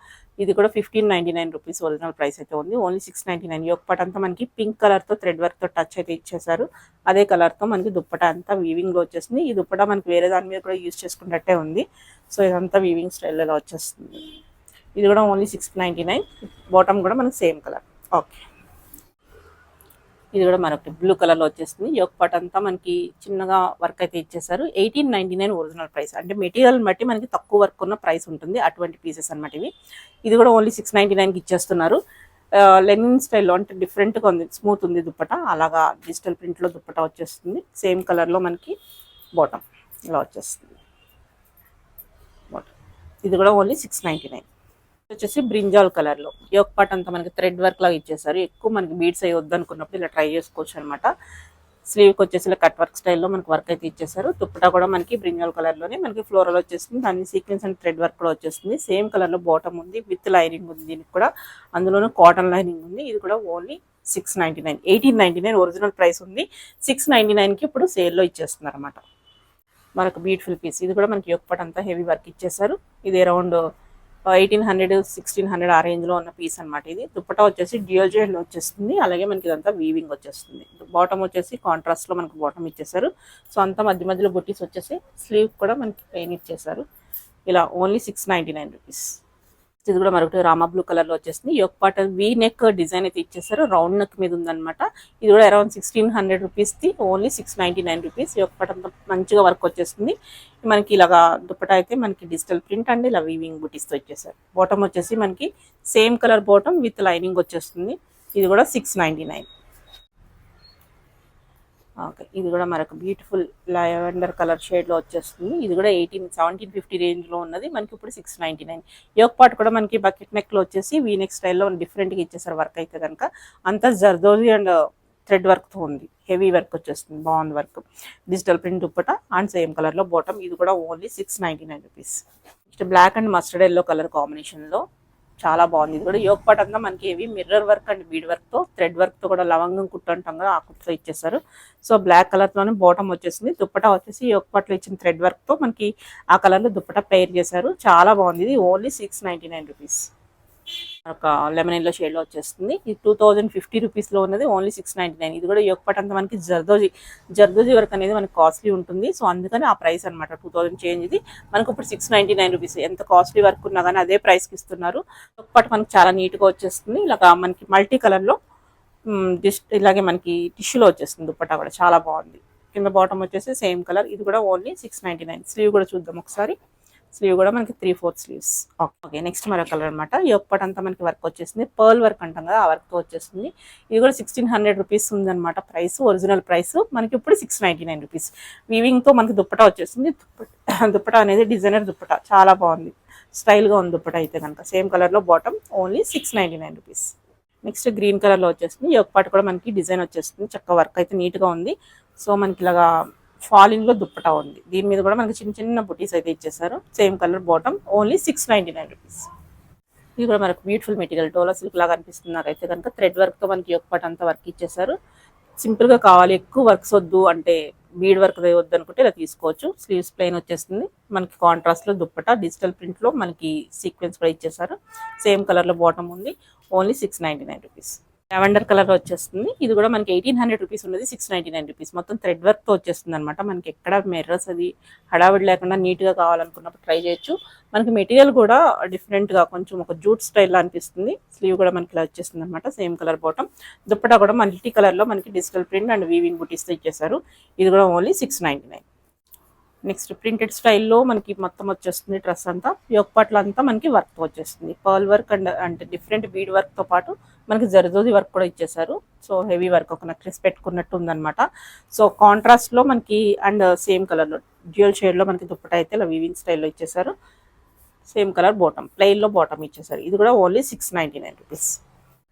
ఇది కూడా 1599 రూపీస్ ఒరిజినల్ ప్రైస్ అయితే ఉంది. ఓన్లీ 699. యోక్ పార్ట్ అంతా మనకి పింక్ కలర్తో థ్రెడ్ వర్క్తో టచ్ అయితే ఇచ్చేసారు. అదే కలర్తో మనకి దుప్పట అంతా వీవింగ్లో వచ్చేస్తుంది. ఈ దుప్పట మనకి వేరే దాని మీద కూడా యూజ్ చేసుకున్నట్టే ఉంది. సో ఇదంతా వీవింగ్ స్టైల్లో వచ్చేస్తుంది. ఇది కూడా ఓన్లీ 699. బాటమ్ కూడా మనకి సేమ్ కలర్. ఓకే, ఇది కూడా మనకి బ్లూ కలర్లో వచ్చేస్తుంది. యోక్ పార్ట్ అంతా మనకి చిన్నగా వర్క్ అయితే ఇచ్చేసారు. 1899 ఒరిజినల్ ప్రైస్. అంటే మెటీరియల్ బట్టి మనకి తక్కువ వర్క్ ఉన్న ప్రైస్ ఉంటుంది. అటువంటి పీసెస్ అనమాట ఇవి. ఇది కూడా ఓన్లీ 699కి ఇచ్చేస్తున్నారు. లెనిన్ స్టైల్లో అంటే డిఫరెంట్గా ఉంది. స్మూత్ ఉంది దుప్పట. అలాగా డిజిటల్ ప్రింట్లో దుప్పట వచ్చేస్తుంది. సేమ్ కలర్లో మనకి బాటమ్ ఇలా వచ్చేస్తుంది. బాటమ్ ఇది కూడా ఓన్లీ 699. వచ్చేసి బ్రింజాల్ కలర్లో యోక్ పార్ట్ అంతా మనకి థ్రెడ్ వర్క్ లాగా ఇచ్చేసారు. ఎక్కువ మనకి బీడ్స్ అయ్యి వద్దనుకున్నప్పుడు ఇలా ట్రై చేసుకోవచ్చు అనమాట. స్లీవ్కి వచ్చేసి ఇలా కట్ వర్క్ స్టైల్లో మనకి వర్క్ అయితే ఇచ్చేసారు. దుప్పటా కూడా మనకి బ్రింజాల్ కలర్లోనే మనకి ఫ్లోరల్ వచ్చేస్తుంది. దాని సీక్వెన్స్ అండ్ థ్రెడ్ వర్క్ కూడా వచ్చేస్తుంది. సేమ్ కలర్లో బాటమ్ ఉంది విత్ లైనింగ్ ఉంది. దీనికి కూడా అందులోనూ కాటన్ లైనింగ్ ఉంది. ఇది కూడా ఓన్లీ 699. 1899 ఒరిజినల్ ప్రైస్ ఉంది. 699కి ఇప్పుడు సేల్లో ఇచ్చేస్తున్నారు అనమాట. మనకు బ్యూటిఫుల్ పీస్. ఇది కూడా మనకి యోక్ పార్ట్ అంతా హెవీ వర్క్ ఇచ్చేసారు. ఇది అరౌండ్ 1800 1600 ఆ రేంజ్లో ఉన్న పీస్ అనమాట. ఇది దుప్పటా వచ్చేసి డ్యూయల్ జెడ్లో వచ్చేస్తుంది. అలాగే మనకి ఇదంతా వీవింగ్ వచ్చేస్తుంది. బాటమ్ వచ్చేసి కాంట్రాస్ట్లో మనకి బాటమ్ ఇచ్చేసారు. సో అంతా మధ్య మధ్యలో బుట్టీస్ వచ్చేసి స్లీవ్ కూడా మనకి పెయిన్ ఇచ్చేసారు. ఇలా ఓన్లీ 699 రూపీస్. ఇది కూడా మరొకటి రామా బ్లూ కలర్లో వచ్చేస్తుంది. Yoke part V neck design అయితే ఇచ్చేసారు. రౌండ్ నెక్ మీద ఉందన్నమాట. ఇది కూడా అరౌండ్ 1600 రూపీస్ది. Only 699 rupees. యోక్ పార్ట్ అంతా మంచిగా వర్క్ వచ్చేస్తుంది. మనకి ఇలాగా దుప్పటా అయితే మనకి డిజిటల్ ప్రింట్ అండ్ ఇలా వీవింగ్ బుటీస్తో ఇచ్చేసారు. బాటమ్ వచ్చేసి మనకి same colour bottom with lining వచ్చేస్తుంది. ఇది కూడా 699. ఓకే, ఇది కూడా మనకు బ్యూటిఫుల్ లావెండర్ కలర్ షేడ్లో వచ్చేస్తుంది. ఇది కూడా 1750 రేంజ్లో ఉన్నది. మనకి ఇప్పుడు 699. యోక్ పార్ట్ కూడా మనకి బకెట్ నెక్లో వచ్చేసి వీ నెక్ స్టైల్లో డిఫరెంట్గా ఇచ్చేసారు. వర్క్ అయితే కనుక అంతా జర్దోజీ అండ్ థ్రెడ్ వర్క్తో ఉంది. హెవీ వర్క్ వచ్చేస్తుంది. బాగుంది వర్క్. డిజిటల్ ప్రింట్ దుప్పట అండ్ సేమ్ కలర్లో బాటమ్. ఇది కూడా only 699 rupees. Next black and mustard yellow colour కాంబినేషన్లో చాలా బాగుంది. ఇది కూడా యోక్ పార్ట్ అంతా మనకి heavy mirror work and bead వర్క్తో థ్రెడ్ వర్క్తో కూడా లవంగం కుట్టు అంటాం కదా, ఆ కుట్టుతో ఇచ్చేసారు. సో బ్లాక్ కలర్లోనే బాటమ్ వచ్చేసింది. దుప్పటా వచ్చేసి యోక్ పార్ట్లో ఇచ్చిన థ్రెడ్ వర్క్తో మనకి ఆ కలర్లో దుప్పటా పెయిర్ చేశారు. చాలా బాగుంది. ఇది ఓన్లీ 699 రూపీస్. ఒక లెమన్ ఎల్లో షేడ్లో వచ్చేస్తుంది. ఇది 2050 రూపీస్లో ఉన్నది. ఓన్లీ 699. ఇది కూడా యోక్ పార్ట్ అంతా మనకి జర్దోజీ వర్క్ అనేది మనకి కాస్ట్లీ ఉంటుంది. సో అందుకని ఆ ప్రైస్ అనమాట 2000 చేంజ్. ఇది మనకు ఇప్పుడు 699 రూపీస్. ఎంత కాస్ట్లీ వర్క్ ఉన్నా కానీ అదే ప్రైస్కి ఇస్తున్నారు. యోక్ పార్ట్ మనకి చాలా నీట్గా వచ్చేస్తుంది. ఇలాగా మనకి మల్టీ కలర్లో ఇలాగే మనకి టిష్యూలో వచ్చేస్తుంది. దుప్పటా కూడా చాలా బాగుంది. కింద బాటమ్ వచ్చేసి సేమ్ కలర్. ఇది కూడా ఓన్లీ 699. స్లీవ్ కూడా చూద్దాం ఒకసారి. స్లీవ్ కూడా మనకి 3/4 స్లీవ్స్. ఓకే, నెక్స్ట్ మరో కలర్ అనమాట. యోక్ పార్ట్ అంతా మనకి వర్క్ వచ్చేసింది. పర్ల్ వర్క్ అంటాం కదా, ఆ వర్క్తో వచ్చేస్తుంది. ఇది కూడా 1600 రూపీస్ ఉందన్నమాట ప్రైస్. ఒరిజినల్ ప్రైస్ మనకి ఇప్పుడు 699 రూపీస్. వీవింగ్తో మనకి దుప్పటా వచ్చేస్తుంది. దుప్పటా అనేది డిజైనర్ దుప్పటా చాలా బాగుంది. స్టైల్గా ఉంది దుప్పటా అయితే కనుక. సేమ్ కలర్లో bottom. Only 699 rupees. Next green కలర్లో వచ్చేస్తుంది. యోక్ పార్ట్ కూడా మనకి డిజైన్ వచ్చేస్తుంది. చక్క వర్క్ అయితే నీట్గా ఉంది. సో మనకి ఇలాగా ఫాలింగ్లో దుప్పటా ఉంది. దీని మీద కూడా మనకి చిన్న చిన్న బుటీస్ అయితే ఇచ్చేసారు. Same colour bottom. Only 699 rupees. ఇది కూడా మనకు బ్యూటిఫుల్ మెటీరియల్ డోలా సిల్క్ లాగా అనిపిస్తుంది నాకైతే కనుక. థ్రెడ్ వర్క్తో మనకి యోక్ పార్ట్ అంతా వర్క్ ఇచ్చేసారు. సింపుల్గా కావాలి, ఎక్కువ వర్క్స్ వద్దు అంటే బీడ్ వర్క్ వద్దు అనుకుంటే ఇలా తీసుకోవచ్చు. స్లీవ్స్ ప్లెయిన్ వచ్చేస్తుంది. మనకి కాంట్రాస్ట్లో దుప్పటా డిజిటల్ ప్రింట్లో మనకి సీక్వెన్స్ కూడా ఇచ్చేసారు. సేమ్ కలర్లో బాటమ్ ఉంది. Only 699 rupees. లావెండర్ కలర్ వచ్చేస్తుంది. ఇది కూడా మనకి 1800 రూపీస్ ఉన్నది. 699 రూపీస్. మొత్తం థ్రెడ్ వర్క్తో వచ్చేస్తుంది అనమాట. మనకి ఎక్కడ మిర్రర్స్ అది హడావిడి లేకుండా నీట్గా కావాలనుకున్నప్పుడు ట్రై చేయొచ్చు. మనకి మెటీరియల్ కూడా డిఫరెంట్గా కొంచెం ఒక జూట్ స్టైల్లో అనిపిస్తుంది. స్లీవ్ కూడా మనకి ఇలా వచ్చేస్తుంది అనమాట. Same colour bottom. దుప్పటా కూడా మల్టీ కలర్లో మనకి డిజిటల్ ప్రింట్ అండ్ వీవింగ్ బుటీస్తో ఇచ్చేసారు. ఇది కూడా ఓన్లీ 699. నెక్స్ట్ ప్రింటెడ్ స్టైల్లో మనకి మొత్తం వచ్చేస్తుంది డ్రెస్ అంతా. యోక్ పార్ట్లో అంతా మనకి వర్క్ వచ్చేస్తుంది, పర్ల్ వర్క్ అండ్ అంటే డిఫరెంట్ బీడ్ వర్క్తో పాటు మనకి జరదోది వర్క్ కూడా ఇచ్చేసారు. సో హెవీ వర్క్, ఒక నెక్లెస్ పెట్టుకున్నట్టు ఉందన్నమాట. సో కాంట్రాస్ట్లో మనకి అండ్ సేమ్ కలర్లో డ్యూయల్ షేడ్లో మనకి దుప్పట అయితే ఇలా వీవింగ్ స్టైల్లో ఇచ్చేసారు. సేమ్ కలర్ బాటమ్, ప్లెయిన్లో బాటమ్ ఇచ్చేసారు. ఇది కూడా ఓన్లీ 699 రూపీస్.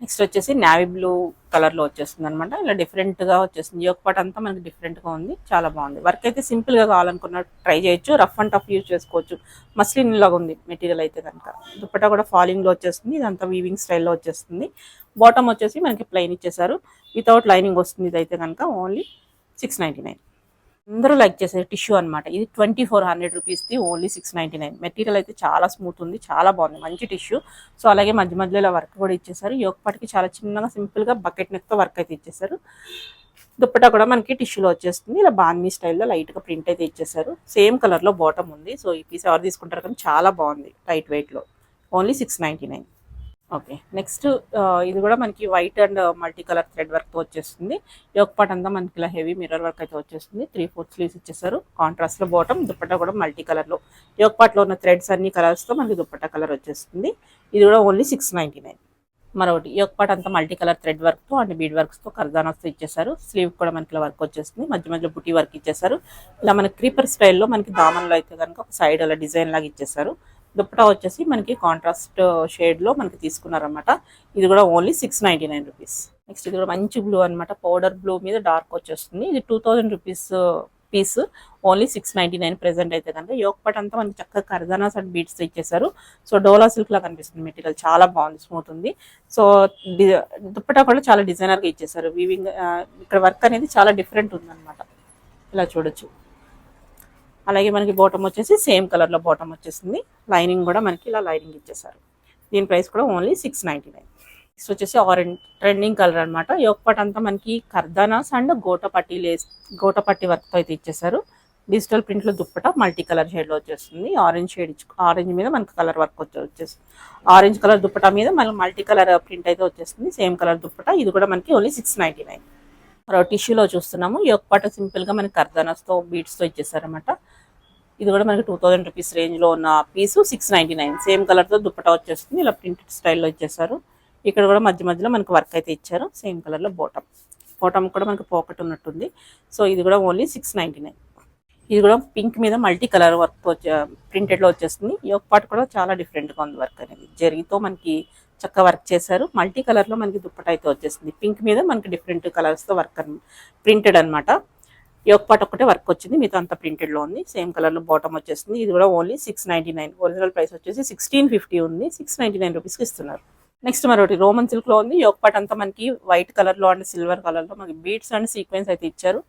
నెక్స్ట్ వచ్చేసి నావీ బ్లూ కలర్లో వచ్చేస్తుంది అనమాట. ఇలా డిఫరెంట్గా వచ్చేస్తుంది. యోక్ పార్ట్ అంతా మనకి డిఫరెంట్గా ఉంది, చాలా బాగుంది. వర్క్ అయితే సింపుల్గా కావాలనుకున్నట్టు ట్రై చేయొచ్చు, రఫ్ అండ్ టఫ్ యూజ్ చేసుకోవచ్చు. మస్లిన్ లాగా ఉంది మెటీరియల్ అయితే కనుక. దుప్పటా కూడా ఫాలింగ్లో వచ్చేస్తుంది, ఇదంతా వీవింగ్ స్టైల్లో వచ్చేస్తుంది. బాటమ్ వచ్చేసి మనకి ప్లెయిన్ ఇచ్చేసారు, వితౌట్ లైనింగ్ వస్తుంది. ఇదైతే కనుక ఓన్లీ 699. అందరూ లైక్ చేసేది టిష్యూ అనమాట. ఇది 2400 రూపీస్ది, ఓన్లీ 699. మెటీరియల్ అయితే చాలా స్మూత్ ఉంది, చాలా బాగుంది, మంచి టిష్యూ. సో అలాగే మధ్య మధ్యలో ఇలా వర్క్ కూడా ఇచ్చేసారు. యోక్ పార్ట్కి చాలా చిన్నగా సింపుల్గా బకెట్ నెక్తో వర్క్ అయితే ఇచ్చేసారు. దుప్పటా కూడా మనకి టిష్యూలో వచ్చేస్తుంది, ఇలా బాందీ స్టైల్లో లైట్గా ప్రింట్ అయితే ఇచ్చేసారు. సేమ్ కలర్లో బాటమ్ ఉంది. సో ఈ పీస్ ఎవరు తీసుకుంటారు కానీ చాలా బాగుంది, లైట్ వెయిట్లో, ఓన్లీ 699. ఓకే, నెక్స్ట్ ఇది కూడా మనకి white and multi colour thread వర్క్తో వచ్చేస్తుంది. యోక్ పార్ట్ అంతా మనకి ఇలా హెవీ మిర్రర్ వర్క్ అయితే వచ్చేస్తుంది. 3/4 స్లీవ్స్ ఇచ్చేసారు. కాంట్రాస్ట్లో బాటమ్, దుప్పట్టా కూడా మల్టీ కలర్లో. యోక్ పార్ట్లో ఉన్న థ్రెడ్స్ అన్ని కలర్స్తో మనకి దుప్పట్టా కలర్ వచ్చేస్తుంది. ఇది కూడా ఓన్లీ 699. మరొకటి యోక్ పార్ట్ అంతా మల్టీ కలర్ థ్రెడ్ వర్క్తో అండ్ బీడ్ వర్క్స్తో కర్దానాస్తో ఇచ్చేసారు. స్లీవ్ కూడా మనకి ఇలా వర్క్ వచ్చేస్తుంది, మధ్య మధ్యలో బుటీ వర్క్ ఇచ్చేసారు. ఇలా మనకి క్రీపర్ స్టైల్లో మనకి దామన్లో అయితే కనుక ఒక సైడ్ అలా డిజైన్ లాగా ఇచ్చేసారు. దుప్పటా వచ్చేసి మనకి కాంట్రాస్ట్ షేడ్లో మనకి తీసుకున్నారనమాట. ఇది కూడా ఓన్లీ 699 రూపీస్. నెక్స్ట్ ఇది కూడా మంచి బ్లూ అనమాట, పౌడర్ బ్లూ మీద డార్క్ వచ్చేస్తుంది. ఇది 2000 రూపీస్ పీస్, ఓన్లీ 699 ప్రెసెంట్ అయితే కనుక. యోక్ పార్ట్ అంతా మనకి చక్కగా కర్దానాస్ అండ్ బీడ్స్ ఇచ్చేసారు. సో డోలా సిల్క్ లా కనిపిస్తుంది మెటీరియల్, చాలా బాగుంది, స్మూత్ ఉంది. సో దుప్పటా కూడా చాలా డిజైనర్గా ఇచ్చేసారు. వీవింగ్ ఇక్కడ వర్క్ అనేది చాలా డిఫరెంట్ ఉందన్నమాట, ఇలా చూడొచ్చు. అలాగే మనకి బాటమ్ వచ్చేసి సేమ్ కలర్లో బాటమ్ వచ్చేసింది. లైనింగ్ కూడా మనకి ఇలా లైనింగ్ ఇచ్చేసారు. దీని ప్రైస్ కూడా ఓన్లీ 699. నెక్స్ట్ వచ్చేసి ఆరెంజ్ ట్రెండింగ్ కలర్ అనమాట. యోక్ పార్ట్ అంతా మనకి కర్దానాస్ అండ్ గోటపట్టి వర్క్తో అయితే ఇచ్చేసారు. డిజిటల్ ప్రింట్లో దుప్పట మల్టీ కలర్ షేడ్లో వచ్చేస్తుంది. ఆరెంజ్ షేడ్ ఆరెంజ్ మీద మనకి కలర్ వర్క్ వచ్చేస్తుంది. ఆరెంజ్ కలర్ దుప్పట మీద మనకి మల్టీ కలర్ ప్రింట్ అయితే వచ్చేస్తుంది. సేమ్ కలర్ దుప్పట, ఇది కూడా మనకి ఓన్లీ 699. టిష్యూలో చూస్తున్నాము. యోక్ పార్ట్ సింపుల్గా మనకి కర్దానాస్తో బీడ్స్తో ఇచ్చేసారనమాట. ఇది కూడా మనకి 2000 రూపీస్ రేంజ్లో ఉన్న పీసు 699. సేమ్ కలర్తో దుప్పటా వచ్చేస్తుంది, ఇలా ప్రింటెడ్ స్టైల్లో ఇచ్చేసారు. ఇక్కడ కూడా మధ్య మధ్యలో మనకి వర్క్ అయితే ఇచ్చారు. సేమ్ కలర్లో బాటమ్ కూడా మనకి పాకెట్ ఉన్నట్టుంది. సో ఇది కూడా ఓన్లీ 699. ఇది కూడా పింక్ మీద మల్టీ కలర్ వర్క్తో ప్రింటెడ్లో వచ్చేస్తుంది. యోక్ పార్ట్ కూడా చాలా డిఫరెంట్గా ఉంది వర్క్ అనేది. జరిగితో మనకి చక్కగా వర్క్ చేశారు. మల్టీ కలర్లో మనకి దుప్పట అయితే వచ్చేస్తుంది. పింక్ మీద మనకి డిఫరెంట్ కలర్స్తో వర్క్ ప్రింటెడ్ అనమాట. యోక్ పార్ట్ ఒకటే వర్క్ వచ్చింది, మిగతా అంతా ప్రింటెడ్లో ఉంది. సేమ్ కలర్లో బాటమ్ వచ్చేస్తుంది. ఇది కూడా ఓన్లీ 699. ఒరిజినల్ ప్రైస్ వచ్చేసి 1650 ఉంది, 699 రూపీస్కి ఇస్తున్నారు. నెక్స్ట్ మరొకటి రోమన్ సిల్క్లో ఉంది. యోక్ పార్ట్ అంతా మనకి వైట్ కలర్లో అండ్ సిల్వర్ కలర్లో మనకి బీడ్స్ అండ్ సీక్వెన్స్ అయితే ఇచ్చారు.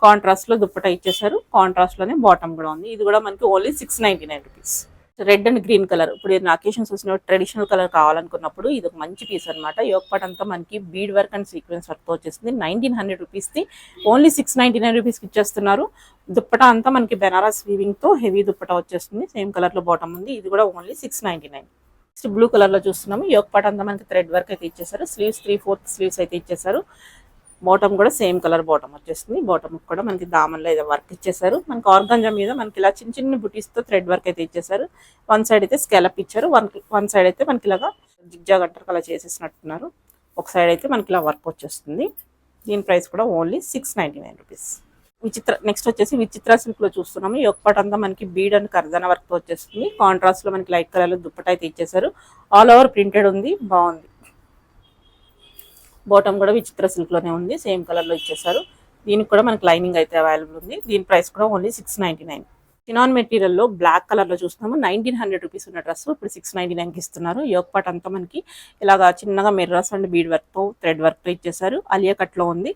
కాంట్రాస్ట్లో దుప్పటా ఇచ్చేసారు, కాంట్రాస్ట్లోనే బాటమ్ కూడా ఉంది. ఇది కూడా మనకి only 699 rupees. Red and green colour, ఇప్పుడు ఏదైనా అకేషన్స్ వచ్చిన ట్రెడిషనల్ కలర్ కావాలనుకున్నప్పుడు ఇది ఒక మంచి పీస్ అనమాట. యోక్ పార్ట్ అంతా మనకి బీడ్ వర్క్ అండ్ సీక్వెన్స్ వర్క్తో వచ్చేస్తుంది. 1900 రూపీస్ది ఓన్లీ 699 రూపీస్కి ఇచ్చేస్తున్నారు. దుప్పటా అంతా మనకి బెనారస్ వీవింగ్తో హెవీ దుప్పటా వచ్చేస్తుంది. సేమ్ కలర్లో బాటమ్ ఉంది. ఇది కూడా ఓన్లీ 699. నెక్స్ట్ బ్లూ కలర్లో చూస్తున్నాము. యోక్ పార్ట్ అంతా మనకి థ్రెడ్ వర్క్ అయితే ఇచ్చేసారు. స్లీవ్స్ 3/4 స్లీవ్స్ అయితే ఇచ్చేసారు. బాటమ్ కూడా సేమ్ కలర్ బాటమ్ వచ్చేస్తుంది. బాటమ్ కూడా మనకి దామన్లో ఏదో వర్క్ ఇచ్చేసారు. మనకి ఆర్గాంజా మీద మనకి ఇలా చిన్న చిన్న బుటీస్తో థ్రెడ్ వర్క్ అయితే ఇచ్చేసారు. వన్ సైడ్ అయితే స్కాలప్ ఇచ్చారు, వన్ సైడ్ అయితే మనకి ఇలాగా జిగ్జాగ్ అంటారు అలా చేసేసినట్టున్నారు. ఒక సైడ్ అయితే మనకి ఇలా వర్క్ వచ్చేస్తుంది. దీని ప్రైస్ కూడా ఓన్లీ 699 రూపీస్. నెక్స్ట్ వచ్చేసి విచిత్ర సిల్క్లో చూస్తున్నాము. యోక్ పార్ట్ అంతా మనకి బీడ్ అండ్ కర్దానా వర్క్తో వచ్చేస్తుంది. కాంట్రాస్ట్లో మనకి లైట్ కలర్లో దుప్పట అయితే ఇచ్చేసారు. ఆల్ ఓవర్ ప్రింటెడ్ ఉంది, బాగుంది. బాటమ్ కూడా విచిత్ర సిల్క్లోనే ఉంది, సేమ్ కలర్లో ఇచ్చేసారు. దీనికి కూడా మనకి లైనింగ్ అయితే అవైలబుల్ ఉంది. దీని ప్రైస్ కూడా ఓన్లీ 699. చినాన్ మెటీరియల్లో బ్లాక్ కలర్లో చూస్తున్నాము. 1900 రూపీస్ ఉన్న డ్రెస్ ఇప్పుడు 699కి ఇస్తున్నారు. యోక్ పార్ట్ అంతా మనకి ఇలాగా చిన్నగా మిర్రర్స్ అండ్ బీడ్ వర్క్తో థ్రెడ్ వర్క్తో ఇచ్చేసారు. అలియా కట్లో ఉంది.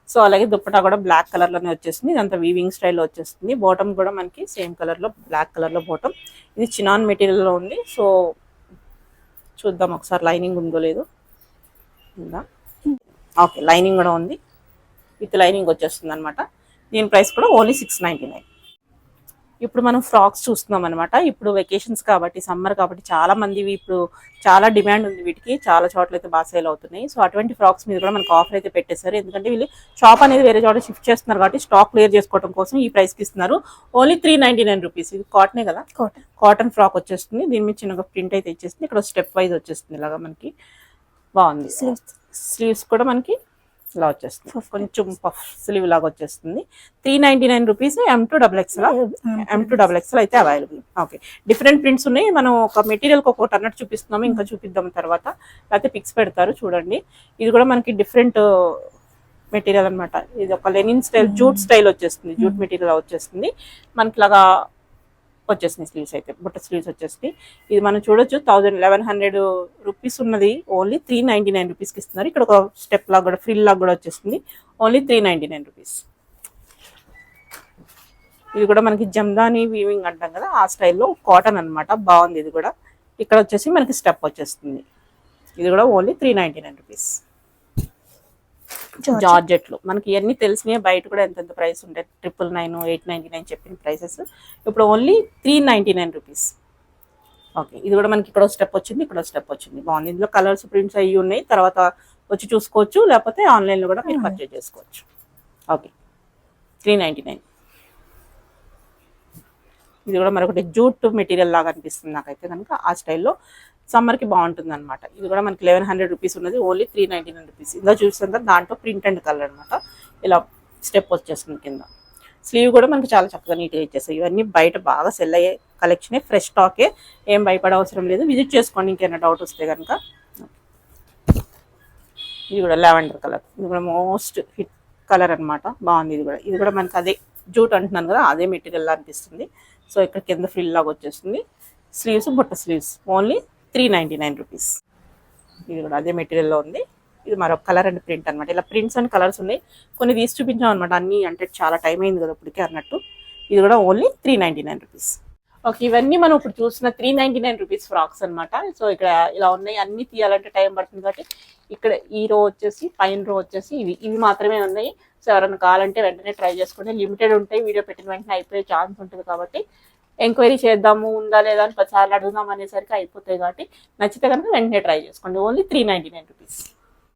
సో అలాగే దుప్పటా కూడా బ్లాక్ కలర్లోనే వచ్చేస్తుంది. ఇదంతా వీవింగ్ స్టైల్లో వచ్చేస్తుంది. బాటమ్ కూడా మనకి సేమ్ కలర్లో బ్లాక్ కలర్లో బాటమ్. ఇది చినాన్ మెటీరియల్లో ఉంది. సో చూద్దాం ఒకసారి లైనింగ్ ఉందో లేదో. ఉందా? ఓకే, లైనింగ్ కూడా ఉంది, విత్ లైనింగ్ వచ్చేస్తుంది అనమాట. దీని ప్రైస్ కూడా ఓన్లీ 699. ఇప్పుడు మనం ఫ్రాక్స్ చూస్తున్నాం అనమాట. ఇప్పుడు వెకేషన్స్ కాబట్టి, సమ్మర్ కాబట్టి చాలా మందివి ఇప్పుడు చాలా డిమాండ్ ఉంది వీటికి, చాలా చోట్ల అయితే బాగా సేల్ అవుతున్నాయి. సో అటువంటి ఫ్రాక్స్ మీద కూడా మనకు ఆఫర్ అయితే పెట్టేశారు. ఎందుకంటే వీళ్ళు షాప్ అనేది వేరే చోట షిఫ్ట్ చేస్తున్నారు కాబట్టి స్టాక్ క్లియర్ చేసుకోవడం కోసం ఈ ప్రైస్కి ఇస్తున్నారు. Only 399 rupees. ఇది కాటనే కదా, కాటన్ ఫ్రాక్ వచ్చేస్తుంది. దీని మీద చిన్నగా ప్రింట్ అయితే ఇచ్చేస్తుంది. ఇక్కడ స్టెప్ వైజ్ వచ్చేస్తుంది ఇలాగా మనకి, బాగుంది. స్లీవ్స్ కూడా మనకి ఇలా వచ్చేస్తుంది, కొంచెం పఫ్ స్లీవ్ లాగా వచ్చేస్తుంది. 399 రూపీస్. M2XXL అయితే అవైలబుల్. ఓకే, డిఫరెంట్ ప్రింట్స్ ఉన్నాయి. మనం ఒక మెటీరియల్ ఒక్కొక్కటి అన్నట్టు చూపిస్తున్నాము, ఇంకా చూపిద్దాం తర్వాత, లేకపోతే పిక్స్ పెడతారు చూడండి. ఇది కూడా మనకి డిఫరెంట్ మెటీరియల్ అనమాట. ఇది ఒక లెనిన్ స్టైల్, జూట్ స్టైల్ వచ్చేస్తుంది, జూట్ మెటీరియల్ వచ్చేస్తుంది మనకి లాగా వచ్చేసింది. స్లీవ్స్ అయితే బుట్ట స్లీవ్స్ వచ్చేసి ఇది మనం చూడొచ్చు. 1100 రూపీస్ ఉన్నది ఓన్లీ 399 రూపీస్కి ఇస్తున్నారు. ఇక్కడ ఒక స్టెప్ లాగా కూడా, ఫ్రిల్ లాగా కూడా వచ్చేస్తుంది. Only 399 rupees. ఇది కూడా మనకి జమ్దాని వీవింగ్ అంటాం కదా, ఆ స్టైల్లో కాటన్ అనమాట, బాగుంది. ఇది కూడా ఇక్కడ వచ్చేసి మనకి స్టెప్ వచ్చేస్తుంది. ఇది కూడా ఓన్లీ 399 రూపీస్. జార్జెట్లు మనకి ఇవన్నీ తెలిసినాయి, బయట కూడా ఎంత ప్రైస్ ఉంటాయి, 999, 899 చెప్పిన ప్రైసెస్ ఇప్పుడు ఓన్లీ 399 రూపీస్. ఓకే, ఇది కూడా మనకి ఇక్కడ స్టెప్ వచ్చింది, ఇక్కడ స్టెప్ వచ్చింది, బాగుంది. ఇందులో కలర్స్ ప్రింట్స్ అవి ఉన్నాయి, తర్వాత వచ్చి చూసుకోవచ్చు, లేకపోతే ఆన్లైన్లో కూడా మీరు పర్చేజ్ చేసుకోవచ్చు. ఓకే, 399. ఇది కూడా మరొకటి జూట్ మెటీరియల్ లాగా అనిపిస్తుంది నాకైతే కనుక, ఆ స్టైల్లో సమ్మర్కి బాగుంటుంది అనమాట. ఇది కూడా మనకి 1100 రూపీస్ ఉన్నది, ఓన్లీ 399 రూపీస్. ఇంకా చూస్తుందా దాంట్లో ప్రింట్ అండ్ కలర్ అనమాట, ఇలా స్టెప్ వచ్చేస్తుంది కింద. స్లీవ్ కూడా మనకి చాలా చక్కగా నీట్గా ఇచ్చేస్తాయి. ఇవన్నీ బయట బాగా సెల్ అయ్యే కలెక్షనే, ఫ్రెష్ స్టాకే, ఏం భయపడే అవసరం లేదు. విజిట్ చేసుకోండి ఇంకేమైనా డౌట్ వస్తే కనుక. ఇది కూడా లావెండర్ కలర్, ఇది కూడా మోస్ట్ హిట్ కలర్ అనమాట, బాగుంది. ఇది కూడా మనకి అదే జూట్ అంటున్నాను కదా, అదే మెటీరియల్ లా అనిపిస్తుంది. సో ఇక్కడ కింద ఫ్రిల్ లాగా వచ్చేస్తుంది. స్లీవ్స్ బుట్ట స్లీవ్స్ ఓన్లీ 399 రూపీస్. ఇది కూడా అదే మెటీరియల్లో ఉంది. ఇది మరొక కలర్ అండ్ ప్రింట్ అనమాట. ఇలా ప్రింట్స్ అండ్ కలర్స్ ఉన్నాయి, కొన్ని తీసి చూపించాం అనమాట, అన్ని అంటే చాలా టైం అయింది కదా ఇప్పటికే అన్నట్టు. ఇది కూడా ఓన్లీ 399 రూపీస్. ఓకే, ఇవన్నీ మనం ఇప్పుడు చూసిన 399 రూపీస్ ఫ్రాక్స్ అనమాట. సో ఇక్కడ ఇలా ఉన్నాయి, అన్ని తీయాలంటే టైం పడుతుంది కాబట్టి ఇక్కడ ఈ రో వచ్చేసి, పైన రో వచ్చేసి ఇవి మాత్రమే ఉన్నాయి. సో ఎవరైనా కావాలంటే వెంటనే ట్రై చేసుకోండి. లిమిటెడ్ ఉంటాయి, వీడియో పెట్టిన వెంటనే అయిపోయే ఛాన్స్ ఉంటుంది కాబట్టి ఎంక్వైరీ చేద్దాము ఉందా లేదా అని 10 సార్లు అడుగుదాం అనేసరికి అయిపోతాయి. కాబట్టి నచ్చితే కనుక వెంటనే ట్రై చేసుకోండి. Only 399 rupees.